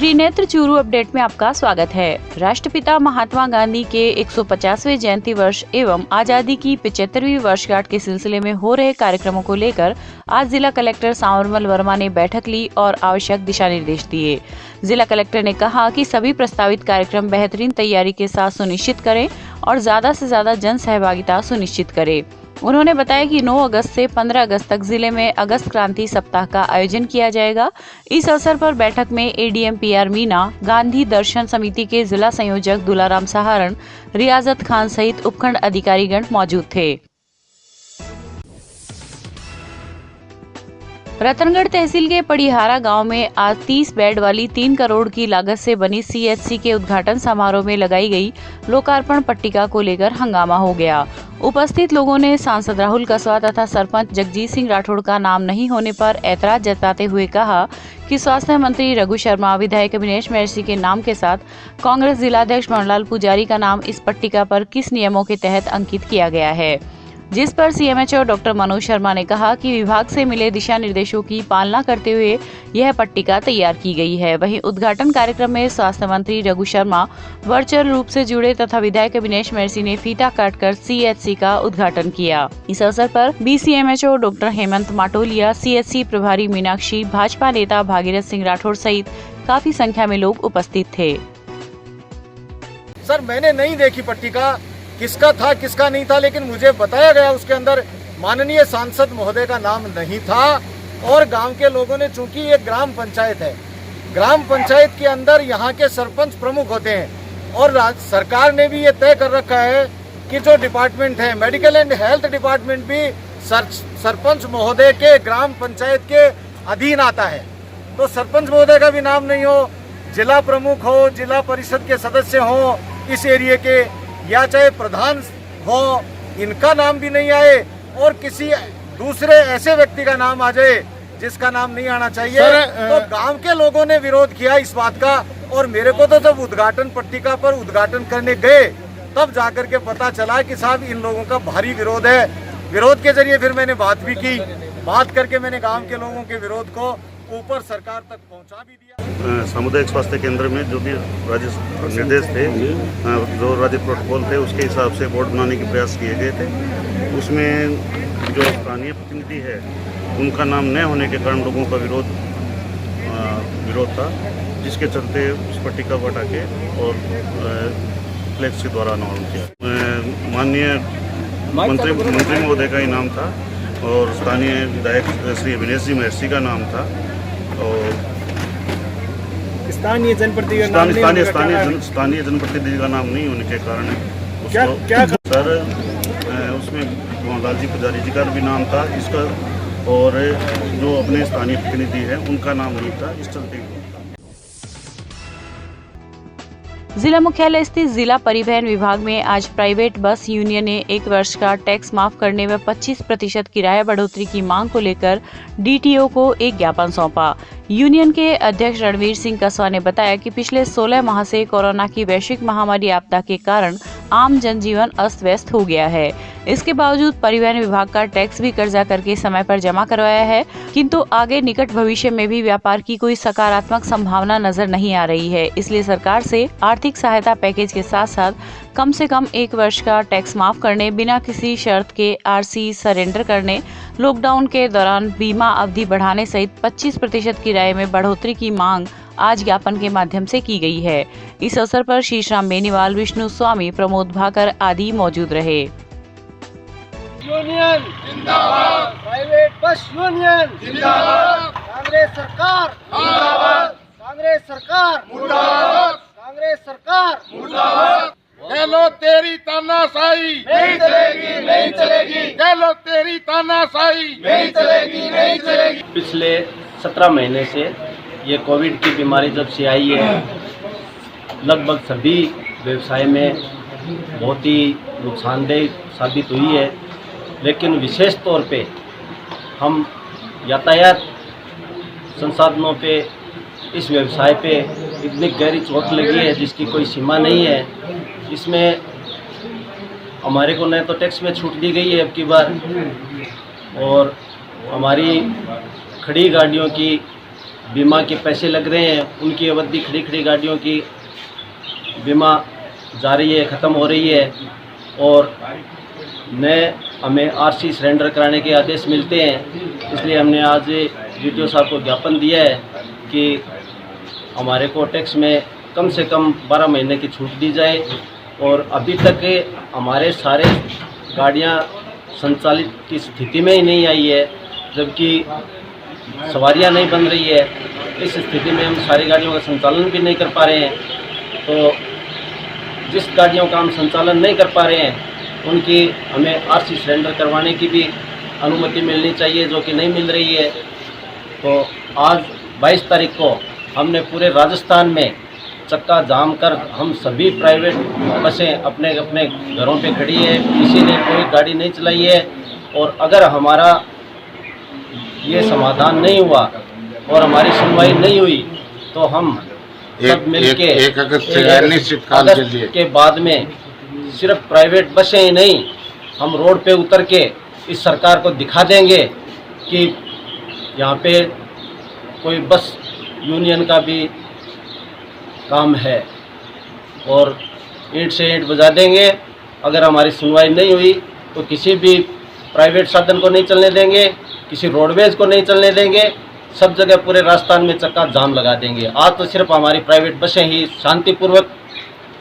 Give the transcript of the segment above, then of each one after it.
Trinetra Churu update में आपका स्वागत है। राष्ट्रपिता महात्मा गांधी के 150वें जयंती वर्ष एवं आजादी की 75वीं वर्षगांठ के सिलसिले में हो रहे कार्यक्रमों को लेकर आज जिला कलेक्टर सांवरमल वर्मा ने बैठक ली और आवश्यक दिशा निर्देश दिए। जिला कलेक्टर ने कहा कि सभी प्रस्तावित कार्यक्रम बेहतरीन तैयारी के साथ सुनिश्चित करें और ज्यादा से ज्यादा जन सहभागिता सुनिश्चित करें। उन्होंने बताया कि 9 अगस्त से 15 अगस्त तक जिले में अगस्त क्रांति सप्ताह का आयोजन किया जाएगा। इस अवसर पर बैठक में एडीएम पीआर मीना, गांधी दर्शन समिति के जिला संयोजक दुलाराम सहारण, रियाजत खान सहित उपखंड अधिकारीगण मौजूद थे। रतनगढ़ तहसील के पड़िहारा गांव में आज 30 बेड वाली 3 करोड़ की लागत से बनी सीएचसी के उद्घाटन समारोह में लगाई गई लोकार्पण पट्टिका को लेकर हंगामा हो गया। उपस्थित लोगों ने सांसद राहुल कसवा तथा सरपंच जगजीत सिंह राठौड़ का नाम नहीं होने पर ऐतराज जताते हुए कहा कि स्वास्थ्य मंत्री रघु शर्मा, विधायक अविनेश महर्षि के नाम के साथ कांग्रेस जिलाध्यक्ष मनोहरलाल पुजारी का नाम इस पट्टिका पर किस नियमों के तहत अंकित किया गया है। जिस पर सीएमएचओ डॉक्टर मनोज शर्मा ने कहा कि विभाग से मिले दिशा निर्देशों की पालना करते हुए यह पट्टिका तैयार की गई है। वहीं उद्घाटन कार्यक्रम में स्वास्थ्य मंत्री रघु शर्मा वर्चुअल रूप से जुड़े तथा विधायक अविनेश महर्षि ने फीता काटकर सीएचसी का उद्घाटन किया। इस अवसर पर BCMHO doctor Hemant Matolia, CHC प्रभारी मीनाक्षी, भाजपा नेता भागीरथ सिंह राठौड़ सहित काफी संख्या में लोग उपस्थित थे। सर, मैंने नहीं देखी पट्टिका, किसका था किसका नहीं था, लेकिन मुझे बताया गया उसके अंदर माननीय सांसद महोदय का नाम नहीं था। और गांव के लोगों ने, चूंकि ये ग्राम पंचायत है, ग्राम पंचायत के अंदर यहाँ के सरपंच प्रमुख होते हैं और सरकार ने भी ये तय कर रखा है कि जो डिपार्टमेंट है मेडिकल एंड हेल्थ डिपार्टमेंट भी सरपंच महोदय के ग्राम पंचायत के अधीन आता है। तो सरपंच महोदय का भी नाम नहीं हो, जिला प्रमुख हो, जिला परिषद के सदस्य हो इस एरिया के, या चाहे प्रधान हो, इनका नाम भी नहीं आए और किसी दूसरे ऐसे व्यक्ति का नाम आ जाए जिसका नाम नहीं आना चाहिए। तो गांव के लोगों ने विरोध किया इस बात का। और मेरे को तो जब उद्घाटन पट्टिका पर उद्घाटन करने गए तब जाकर के पता चला कि साहब इन लोगों का भारी विरोध है। विरोध के जरिए फिर मैंने बात भी की, बात करके मैंने गाँव के लोगों के विरोध को ऊपर सरकार तक पहुंचा भी दिया। सामुदायिक स्वास्थ्य केंद्र में जो भी राज्य निर्देश थे, जो राज्य प्रोटोकॉल थे, उसके हिसाब से बोर्ड बनाने के प्रयास किए गए थे। उसमें जो स्थानीय प्रतिनिधि है उनका नाम न होने के कारण लोगों का विरोध था, जिसके चलते उस पट्टिका को हटा के और फ्लेक्स के द्वारा अनावरण किया। माननीय मंत्री महोदय का ही नाम था और स्थानीय विधायक श्री अविनेश जी महर्षि का नाम था। और स्थानीय जनप्रतिनिधि का नाम नहीं होने के कारण क्या सर उसमें मनोहरलाल जी पुजारी जी का भी नाम था इसका, और जो अपने स्थानीय प्रतिनिधि हैं उनका नाम नहीं था। इस चलते जिला मुख्यालय स्थित जिला परिवहन विभाग में आज प्राइवेट बस यूनियन ने 1 वर्ष का टैक्स माफ करने व 25% किराया बढ़ोतरी की मांग को लेकर डीटीओ को एक ज्ञापन सौंपा। यूनियन के अध्यक्ष रणवीर सिंह कसवा ने बताया कि पिछले 16 माह से कोरोना की वैश्विक महामारी आपदा के कारण आम जनजीवन अस्त व्यस्त हो गया है। इसके बावजूद परिवहन विभाग का टैक्स भी कर्जा करके समय पर जमा करवाया है, किंतु आगे निकट भविष्य में भी व्यापार की कोई सकारात्मक संभावना नजर नहीं आ रही है। इसलिए सरकार से आर्थिक सहायता पैकेज के साथ साथ कम से कम 1 वर्ष का टैक्स माफ करने, बिना किसी शर्त के आरसी सरेंडर करने, लॉकडाउन के दौरान बीमा अवधि बढ़ाने सहित 25% किराए में बढ़ोतरी की मांग आज ज्ञापन के माध्यम से की गई है। इस अवसर पर शीशराम बेनीवाल, विष्णु स्वामी, प्रमोद भाकर आदि मौजूद रहे। यूनियन जिंदाबाद, प्राइवेट बस यूनियन जिंदाबाद, कांग्रेस सरकार मुर्दाबाद, कांग्रेस सरकार मुर्दाबाद, कांग्रेस सरकार मुर्दाबाद। कह लो तेरी तानाशाही नहीं चलेगी, नहीं चलेगी, कह लो तेरी तानाशाही नहीं चलेगी, नहीं चलेगी। पिछले 17 महीने से ये कोविड की बीमारी जब से आई है, लगभग सभी व्यवसाय में बहुत ही नुकसानदेह साबित हुई है। लेकिन विशेष तौर पे हम यातायात संसाधनों पे, इस व्यवसाय पे इतनी गहरी चोट लगी है जिसकी कोई सीमा नहीं है। इसमें हमारे को न तो टैक्स में छूट दी गई है अब की बार, और हमारी खड़ी गाड़ियों की बीमा के पैसे लग रहे हैं, उनकी अवधि खड़ी खड़ी गाड़ियों की बीमा जा रही है, ख़त्म हो रही है और नए हमें आरसी सरेंडर कराने के आदेश मिलते हैं। इसलिए हमने आज वीडियो साहब को ज्ञापन दिया है कि हमारे को टैक्स में कम से कम 12 महीने की छूट दी जाए और अभी तक हमारे सारे गाड़ियां संचालित की स्थिति में ही नहीं आई है, जबकि सवारियां नहीं बन रही है। इस स्थिति में हम सारी गाड़ियों का संचालन भी नहीं कर पा रहे हैं। तो जिस गाड़ियों का हम संचालन नहीं कर पा रहे हैं उनकी हमें आरसी सरेंडर करवाने की भी अनुमति मिलनी चाहिए, जो कि नहीं मिल रही है। तो आज 22 तारीख को हमने पूरे राजस्थान में चक्का जाम कर हम सभी प्राइवेट बसें अपने अपने घरों पे खड़ी है, किसी ने कोई गाड़ी नहीं चलाई है। और अगर हमारा ये समाधान नहीं हुआ और हमारी सुनवाई नहीं हुई तो हम सब मिलके एक अगस्त से अनिश्चित काल के लिए के बाद में सिर्फ प्राइवेट बसें ही नहीं, हम रोड पे उतर के इस सरकार को दिखा देंगे कि यहाँ पे कोई बस यूनियन का भी काम है और ईंट से ईंट बजा देंगे। अगर हमारी सुनवाई नहीं हुई तो किसी भी प्राइवेट साधन को नहीं चलने देंगे, किसी रोडवेज को नहीं चलने देंगे, सब जगह पूरे राजस्थान में चक्का जाम लगा देंगे। आज तो सिर्फ हमारी प्राइवेट बसें ही शांतिपूर्वक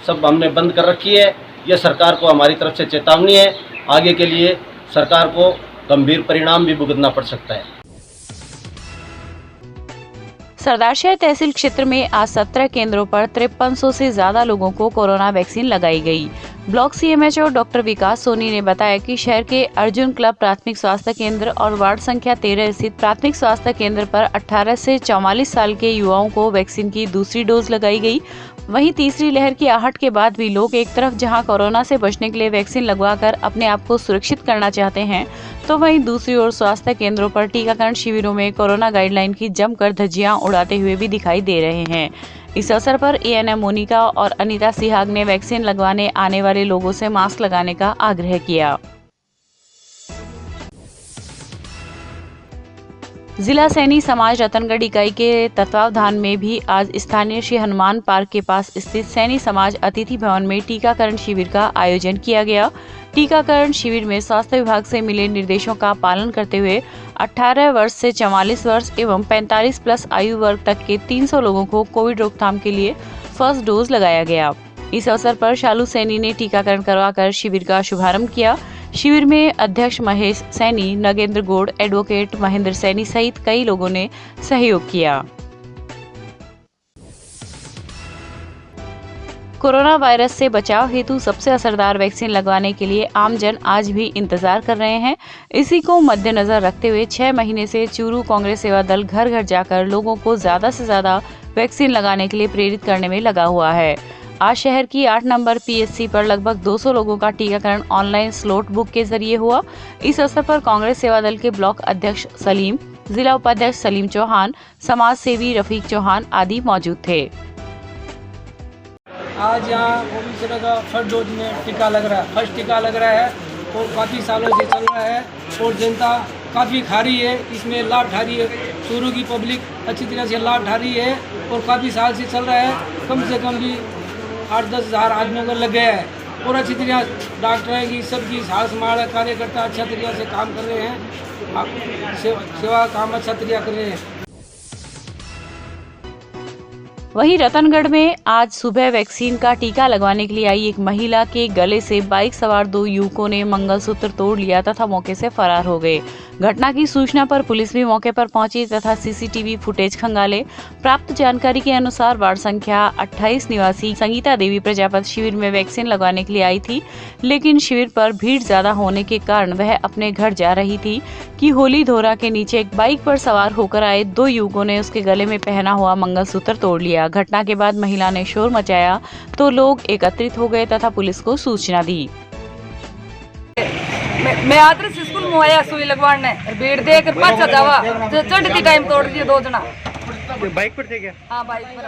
सब हमने बंद कर रखी है। यह सरकार को हमारी तरफ से चेतावनी है, आगे के लिए सरकार को गंभीर परिणाम भी भुगतना पड़ सकता है। सरदारशहर तहसील क्षेत्र में आज 17 केंद्रों पर 5300 से ज्यादा लोगों को कोरोना वैक्सीन लगाई गई। ब्लॉक सीएमएचओ डॉक्टर विकास सोनी ने बताया कि शहर के अर्जुन क्लब प्राथमिक स्वास्थ्य केंद्र और वार्ड संख्या 13 स्थित प्राथमिक स्वास्थ्य केंद्र पर 18 से 44 साल के युवाओं को वैक्सीन की दूसरी डोज लगाई गई। वहीं तीसरी लहर की आहट के बाद भी लोग एक तरफ जहां कोरोना से बचने के लिए वैक्सीन लगवाकर अपने आप को सुरक्षित करना चाहते हैं, तो वहीं दूसरी ओर स्वास्थ्य केंद्रों पर टीकाकरण शिविरों में कोरोना गाइडलाइन की जमकर धज्जियां उड़ाते हुए भी दिखाई दे रहे हैं। इस अवसर पर एएनएम मोनिका और अनीता सिहाग ने वैक्सीन लगवाने आने वाले लोगों से मास्क लगाने का आग्रह किया। जिला सैनी समाज रतनगढ़ इकाई के तत्वावधान में भी आज स्थानीय श्री हनुमान पार्क के पास स्थित सैनी समाज अतिथि भवन में टीकाकरण शिविर का आयोजन किया गया। टीकाकरण शिविर में स्वास्थ्य विभाग से मिले निर्देशों का पालन करते हुए 18 वर्ष से 44 वर्ष एवं 45 प्लस आयु वर्ग तक के 300 लोगों को कोविड रोकथाम के लिए फर्स्ट डोज लगाया गया। इस अवसर पर शालू सैनी ने टीकाकरण करवाकर शिविर का शुभारंभ किया। शिविर में अध्यक्ष महेश सैनी, नगेंद्र गौड़, एडवोकेट महेंद्र सैनी सहित कई लोगों ने सहयोग किया। कोरोना वायरस से बचाव हेतु सबसे असरदार वैक्सीन लगवाने के लिए आमजन आज भी इंतजार कर रहे हैं। इसी को मद्देनजर रखते हुए 6 महीने से चूरू कांग्रेस सेवा दल घर घर जाकर लोगों को ज्यादा से ज्यादा वैक्सीन लगाने के लिए प्रेरित करने में लगा हुआ है। आज शहर की 8 नंबर पीएचसी पर लगभग 200 लोगों का टीकाकरण ऑनलाइन स्लॉट बुक के जरिए हुआ। इस अवसर पर कांग्रेस सेवा दल के ब्लॉक अध्यक्ष सलीम, जिला उपाध्यक्ष सलीम चौहान, समाज सेवी रफीक चौहान आदि मौजूद थे। आज यहाँ कोविड का फर्स्ट डोज में टीका लग रहा है, फर्स्ट टीका लग रहा है और काफ़ी सालों से चल रहा है और जनता काफ़ी खा रही है, इसमें लाभ उठा रही है। चूरू की पब्लिक अच्छी तरह से लाभ उठा रही है और काफ़ी साल से चल रहा है। कम से कम भी 8-10 हज़ार आदमियों को लग गया है और अच्छी तरह डॉक्टर की सबकी सार संभाल कार्यकर्ता अच्छा तरीके से काम कर रहे हैं, सेवा काम अच्छा तरीका कर रहे हैं। वहीं रतनगढ़ में आज सुबह वैक्सीन का टीका लगवाने के लिए आई एक महिला के गले से बाइक सवार 2 युवकों ने मंगलसूत्र तोड़ लिया तथा मौके से फरार हो गए। घटना की सूचना पर पुलिस भी मौके पर पहुंची तथा सीसीटीवी फुटेज खंगाले। प्राप्त जानकारी के अनुसार वार्ड संख्या 28 निवासी संगीता देवी प्रजापति शिविर में वैक्सीन लगवाने के लिए आई थी, लेकिन शिविर पर भीड़ ज्यादा होने के कारण वह अपने घर जा रही थी कि होली धोरा के नीचे एक बाइक पर सवार होकर आए 2 युवकों ने उसके गले में पहना हुआ मंगलसूत्र तोड़ लिया। घटना के बाद महिला ने शोर मचाया तो लोग एकत्रित हो गए तथा पुलिस को सूचना दी। मैं आदर्श स्कूल में आया सुई लगवाने, भीड़ देख पाछा जावा तो चढ़ती टाइम तोड़ दिए 2 जना। बाइक पर थे क्या? हाँ बाइक पर।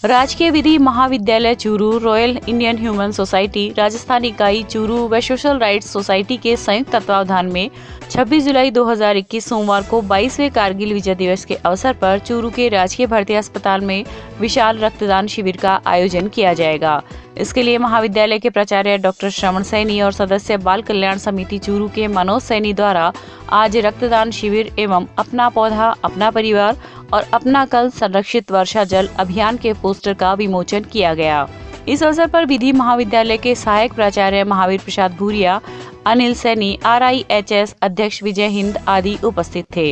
राजकीय विधि महाविद्यालय Churu, royal Indian human society, Rajasthan इकाई चूरू व सोशल राइट्स सोसाइटी के संयुक्त तत्वावधान में 26 जुलाई 2021 सोमवार को 22वें कारगिल विजय दिवस के अवसर पर चूरू के राजकीय भर्ती अस्पताल में विशाल रक्तदान शिविर का आयोजन किया जाएगा। इसके लिए महाविद्यालय के प्राचार्य डॉक्टर श्रवण सैनी और सदस्य बाल कल्याण समिति चूरू के मनोज सैनी द्वारा आज रक्तदान शिविर एवं अपना पौधा अपना परिवार और अपना कल संरक्षित वर्षा जल अभियान के पोस्टर का विमोचन किया गया। इस अवसर पर विधि महाविद्यालय के सहायक प्राचार्य महावीर प्रसाद भूरिया, अनिल सैनी, RIHS अध्यक्ष विजय हिंद आदि उपस्थित थे।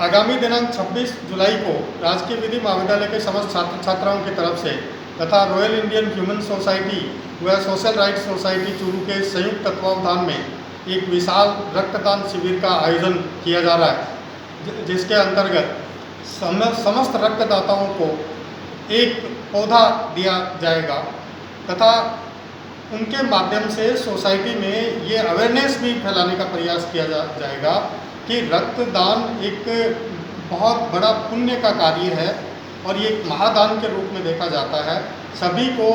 आगामी दिनांक 26 जुलाई को राजकीय विधि महाविद्यालय के समस्त छात्र छात्राओं की तरफ से तथा रॉयल इंडियन ह्यूमन सोसाइटी व सोशल राइट्स सोसाइटी चूरू के संयुक्त तत्वावधान में एक विशाल रक्तदान शिविर का आयोजन किया जा रहा है, जिसके अंतर्गत समस्त रक्तदाताओं को एक पौधा दिया जाएगा तथा उनके माध्यम से सोसाइटी में ये अवेयरनेस भी फैलाने का प्रयास किया जाएगा कि रक्तदान एक बहुत बड़ा पुण्य का कार्य है और ये एक महादान के रूप में देखा जाता है। सभी को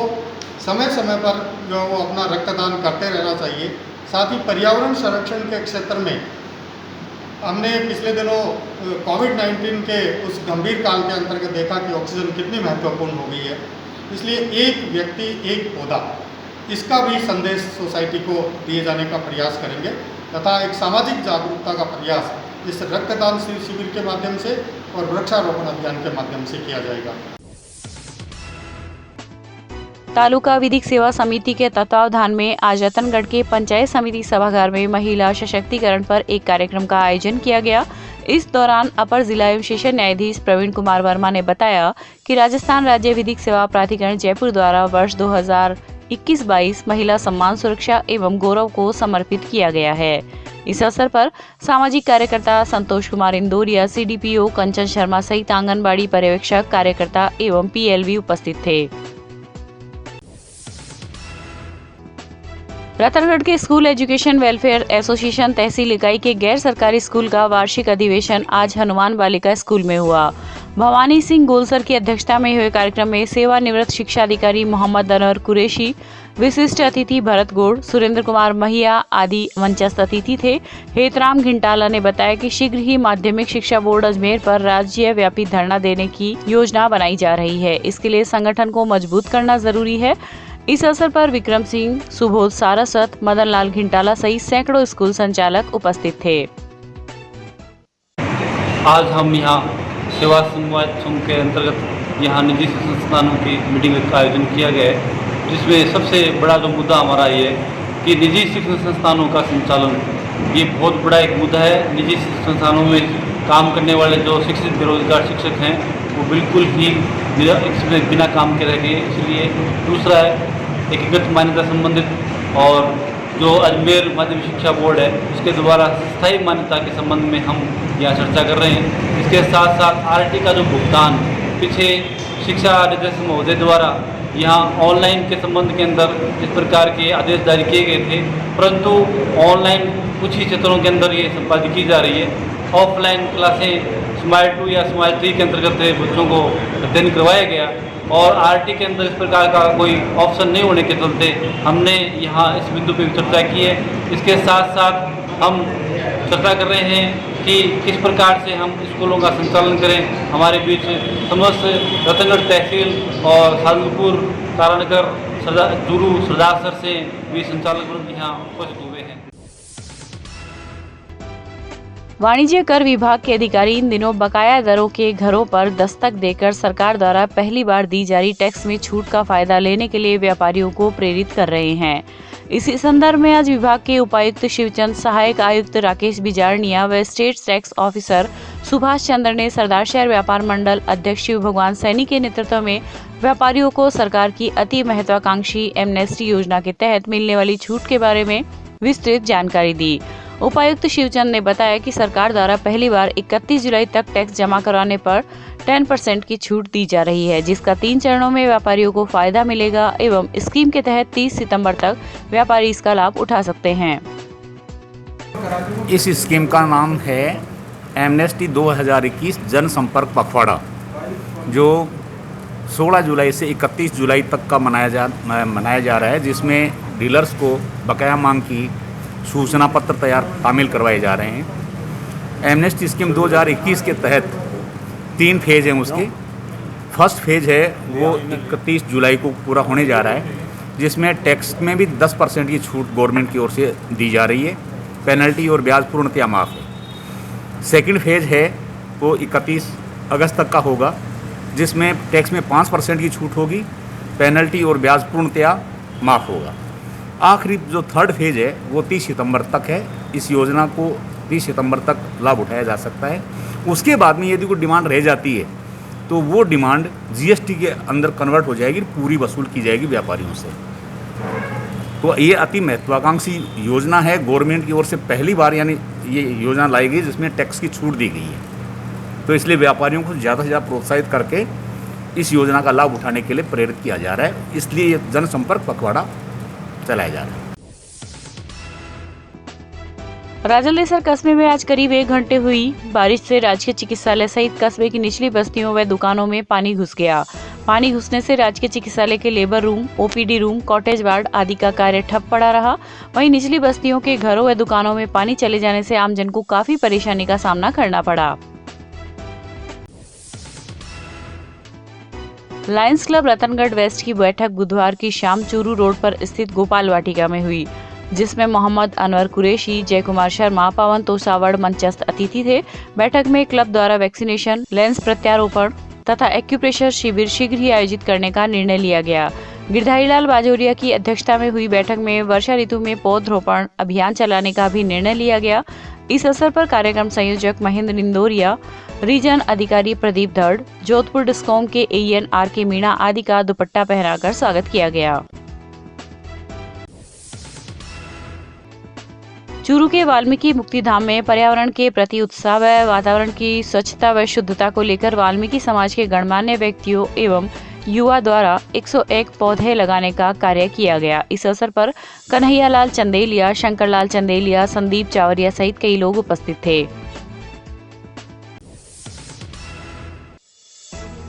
समय समय पर जो वो अपना रक्तदान करते रहना चाहिए। साथ ही पर्यावरण संरक्षण के क्षेत्र में हमने पिछले दिनों कोविड-19 के उस गंभीर काल के अंतर्गत देखा कि ऑक्सीजन कितनी महत्वपूर्ण हो गई है। इसलिए एक व्यक्ति एक पौधा, इसका भी संदेश सोसाइटी को दिए जाने का प्रयास करेंगे तथा एक सामाजिक जागरूकता का प्रयास इस रक्तदान शिविर के माध्यम से और वृक्षारोपण अभियान के माध्यम से किया जाएगा। तालुका विधिक सेवा समिति के तत्वावधान में आज रतनगढ़ के पंचायत समिति सभागार में महिला सशक्तिकरण पर एक कार्यक्रम का आयोजन किया गया। इस दौरान अपर जिला एवं सेशन न्यायाधीश प्रवीण कुमार वर्मा ने बताया कि राजस्थान राज्य विधिक सेवा प्राधिकरण जयपुर द्वारा वर्ष 2021-22 महिला सम्मान सुरक्षा एवं गौरव को समर्पित किया गया है। इस अवसर पर सामाजिक कार्यकर्ता संतोष कुमार इंदौरिया, CDPO कंचन शर्मा सहित आंगनबाड़ी पर्यवेक्षक, कार्यकर्ता एवं PLV उपस्थित थे। रतनगढ़ के स्कूल एजुकेशन वेलफेयर एसोसिएशन तहसील इकाई के गैर सरकारी स्कूल का वार्षिक अधिवेशन आज हनुमान बालिका स्कूल में हुआ। भवानी सिंह गोलसर की अध्यक्षता में हुए कार्यक्रम में सेवानिवृत्त शिक्षा अधिकारी मोहम्मद अनवर कुरैशी, विशिष्ट अतिथि भरत गौड़, सुरेंद्र कुमार महिया आदि मंचस्थ अतिथि थे। हेतराम घिंटाला ने बताया कि शीघ्र ही माध्यमिक शिक्षा बोर्ड अजमेर पर राज्य व्यापी धरना देने की योजना बनाई जा रही है। इसके लिए संगठन को मजबूत करना जरूरी है। इस अवसर पर विक्रम सिंह, सुबोध सारस्वत, मदन लाल घिंटाला सहित सैकड़ों स्कूल संचालक उपस्थित थे। आज हम यहाँ सेवा समवाय संघ के अंतर्गत यहाँ निजी संस्थानों की मीटिंग का आयोजन किया गया है, जिसमें सबसे बड़ा जो मुद्दा हमारा ये है कि निजी शिक्षण संस्थानों का संचालन, ये बहुत बड़ा एक मुद्दा है। निजी संस्थानों में काम करने वाले जो शिक्षित बेरोजगार शिक्षक हैं वो बिल्कुल ही बिना काम के रह गए। इसलिए दूसरा है एकीकृत मान्यता संबंधित और जो अजमेर माध्यमिक शिक्षा बोर्ड है उसके द्वारा स्थायी मान्यता के संबंध में हम यहाँ चर्चा कर रहे हैं। इसके साथ साथ RT का जो भुगतान पीछे शिक्षा निदेशक महोदय द्वारा यहाँ ऑनलाइन के संबंध के अंदर इस प्रकार के आदेश जारी किए गए थे, परंतु ऑनलाइन कुछ ही क्षेत्रों के अंदर ये संपादित की जा रही है। ऑफलाइन क्लासें स्माइल 2 या स्माइल 3 के अंतर्गत बच्चों को अध्ययन करवाया गया और RT के अंदर इस प्रकार का कोई ऑप्शन नहीं होने के चलते हमने यहाँ इस बिंदु पर चर्चा की है। इसके साथ साथ हम चर्चा कर रहे हैं कि किस प्रकार से हम स्कूलों का संचालन करें। हमारे बीच समस्त रतनगढ़ तहसील और सादुलपुर, तारानगर, चूरू, सरदार से भी संचालक वृंद यहाँ उपस्थित हुए हैं। वाणिज्य कर विभाग के अधिकारी इन दिनों बकाया दरों के घरों पर दस्तक देकर सरकार द्वारा पहली बार दी जा रही टैक्स में छूट का फायदा लेने के लिए व्यापारियों को प्रेरित कर रहे हैं। इसी संदर्भ में आज विभाग के उपायुक्त शिवचंद, सहायक आयुक्त राकेश बिजारनिया व state tax officer Subhash Chandra ने सरदार शहर व्यापार मंडल अध्यक्ष शिव भगवान सैनी के नेतृत्व में व्यापारियों को सरकार की अति महत्वाकांक्षी एमनेस्टी योजना के तहत मिलने वाली छूट के बारे में विस्तृत जानकारी दी। उपायुक्त शिवचंद ने बताया कि सरकार द्वारा पहली बार 31 जुलाई तक टैक्स जमा कराने पर 10% की छूट दी जा रही है, जिसका 3 चरणों में व्यापारियों को फायदा मिलेगा एवं स्कीम के तहत 30 सितंबर तक व्यापारी इसका लाभ उठा सकते हैं। इस स्कीम का नाम है एमनेस्टी 2021 जनसंपर्क पखवाड़ा। जो 16 जुलाई से 31 जुलाई तक का मनाया जा रहा है, जिसमें डीलर्स को बकाया मांग की सूचना पत्र तामील करवाए जा रहे हैं। एमनेस्टी स्कीम 2021 के तहत 3 फेज़ हैं उसके। फर्स्ट फेज़ है वो 31 जुलाई को पूरा होने जा रहा है, जिसमें टैक्स में भी 10% की छूट गवर्नमेंट की ओर से दी जा रही है। पेनल्टी और ब्याज पूर्णतया माफ़ है। सेकंड फेज़ है वो 31 अगस्त तक का होगा, जिसमें टैक्स में 5% की छूट होगी, पेनल्टी और ब्याज पूर्णतया माफ़ होगा। आखिरी जो थर्ड फेज़ है वो 30 सितंबर तक है। इस योजना को 30 सितंबर तक लाभ उठाया जा सकता है। उसके बाद में यदि कोई डिमांड रह जाती है तो वो डिमांड जीएसटी के अंदर कन्वर्ट हो जाएगी, पूरी वसूल की जाएगी व्यापारियों से। तो ये अति महत्वाकांक्षी योजना है। गवर्नमेंट की ओर से पहली बार यानी ये योजना लाई गई जिसमें टैक्स की छूट दी गई है। तो इसलिए व्यापारियों को ज़्यादा से ज़्यादा प्रोत्साहित करके इस योजना का लाभ उठाने के लिए प्रेरित किया जा रहा है। इसलिए ये जनसंपर्क पखवाड़ा चलाया जा रहा है। राजलदेसर कस्बे में आज करीब 1 घंटे हुई बारिश से राजकीय चिकित्सालय सहित कस्बे की निचली बस्तियों व दुकानों में पानी घुस गया। पानी घुसने से राजकीय चिकित्सालय के labour room, OPD room, cottage ward आदि का कार्य ठप पड़ा रहा। वहीं निचली बस्तियों के घरों व दुकानों में पानी चले जाने से आमजन को काफी परेशानी का सामना करना पड़ा। लायंस क्लब रतनगढ़ वेस्ट की बैठक बुधवार की शाम चूरू रोड पर स्थित गोपाल वाटिका में हुई, जिसमें मोहम्मद अनवर कुरैशी, जय कुमार शर्मा, पवन तोसावड़ मंचस्थ अतिथि थे। बैठक में क्लब द्वारा वैक्सीनेशन, लेंस प्रत्यारोपण तथा एक्यूप्रेशर शिविर शीघ्र ही आयोजित करने का निर्णय लिया गया। गिरधारीलाल बाजोरिया की अध्यक्षता में हुई बैठक में वर्षा ऋतु में पौधरोपण अभियान चलाने का भी निर्णय लिया गया। इस अवसर पर कार्यक्रम संयोजक महेंद्र निंदोरिया, रीजन अधिकारी प्रदीप धड़, जोधपुर डिस्कॉम के एएन आर के मीणा आदि का दुपट्टा पहनाकर स्वागत किया गया। चूरू के वाल्मीकि मुक्तिधाम में पर्यावरण के प्रति उत्साह व वातावरण की स्वच्छता व शुद्धता को लेकर वाल्मीकि समाज के गणमान्य व्यक्तियों एवं युवा द्वारा 101 पौधे लगाने का कार्य किया गया। इस अवसर पर कन्हैयालाल चंदेलिया, शंकरलाल चंदेलिया, संदीप चावरिया सहित कई लोग उपस्थित थे।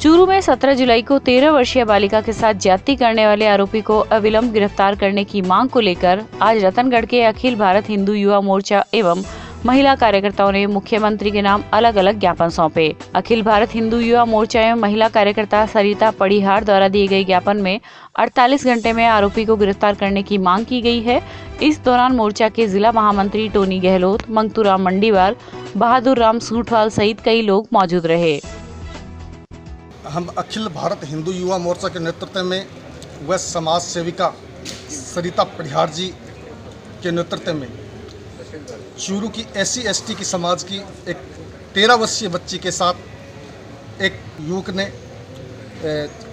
चूरू में 17 जुलाई को 13 वर्षीय बालिका के साथ ज्यादती करने वाले आरोपी को अविलंब गिरफ्तार करने की मांग को लेकर आज रतनगढ़ के अखिल भारत हिंदू युवा मोर्चा एवं महिला कार्यकर्ताओं ने मुख्यमंत्री के नाम अलग अलग ज्ञापन सौंपे। अखिल भारत हिंदू युवा मोर्चा एवं महिला कार्यकर्ता सरिता पड़िहार द्वारा दिए गए ज्ञापन में 48 घंटे में आरोपी को गिरफ्तार करने की मांग की गई है। इस दौरान मोर्चा के जिला महामंत्री टोनी गहलोत, मंगतूराम मंडीवाल, बहादुर राम सूठवाल सहित कई लोग मौजूद रहे। हम अखिल भारत हिंदू युवा मोर्चा के नेतृत्व में व समाज सेविका सरिता पड़िहार जी के नेतृत्व में चूरू की SC/ST की समाज की एक 13 वर्षीय बच्ची के साथ एक युवक ने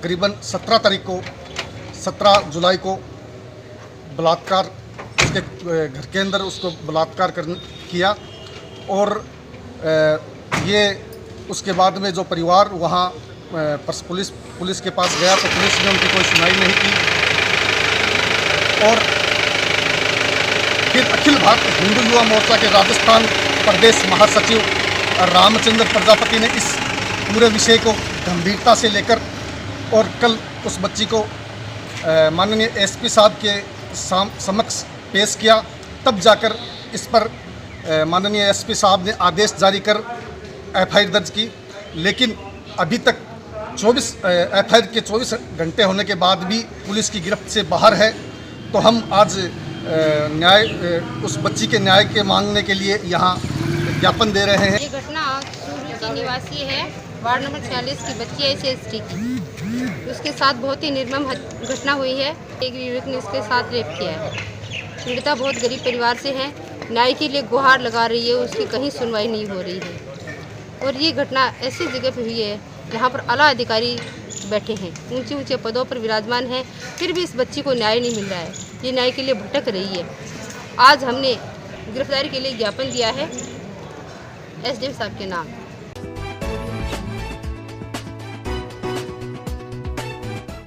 करीबन 17 जुलाई को बलात्कार, उसके घर के अंदर उसको बलात्कार किया और ये उसके बाद में जो परिवार वहाँ पुलिस के पास गया तो पुलिस ने उनकी कोई सुनवाई नहीं की और फिर अखिल भारत हिंदू युवा मोर्चा के राजस्थान प्रदेश महासचिव रामचंद्र प्रजापति ने इस पूरे विषय को गंभीरता से लेकर और कल उस बच्ची को माननीय SP साहब के समक्ष पेश किया। तब जाकर इस पर माननीय SP साहब ने आदेश जारी कर FIR दर्ज की, लेकिन अभी तक FIR के 24 घंटे होने के बाद भी पुलिस की गिरफ्त से बाहर है। तो हम आज न्याय, उस बच्ची के न्याय के मांगने के लिए यहाँ ज्ञापन दे रहे हैं। ये घटना चूरू की निवासी है, वार्ड नंबर 46 की बच्ची है SC/ST की। उसके साथ बहुत ही निर्मम घटना हुई है। एक युवक ने उसके साथ रेप किया है। पीड़िता बहुत गरीब परिवार से है, न्याय के लिए गुहार लगा रही है, उसकी कहीं सुनवाई नहीं हो रही है। और ये घटना ऐसी जगह पर हुई है जहाँ पर आला अधिकारी बैठे हैं, ऊंचे ऊंचे पदों पर विराजमान हैं, फिर भी इस बच्ची को न्याय नहीं मिल रहा है। ये न्याय के लिए भटक रही है। आज हमने गिरफ्तारी के लिए ज्ञापन दिया है SDM साहब के नाम।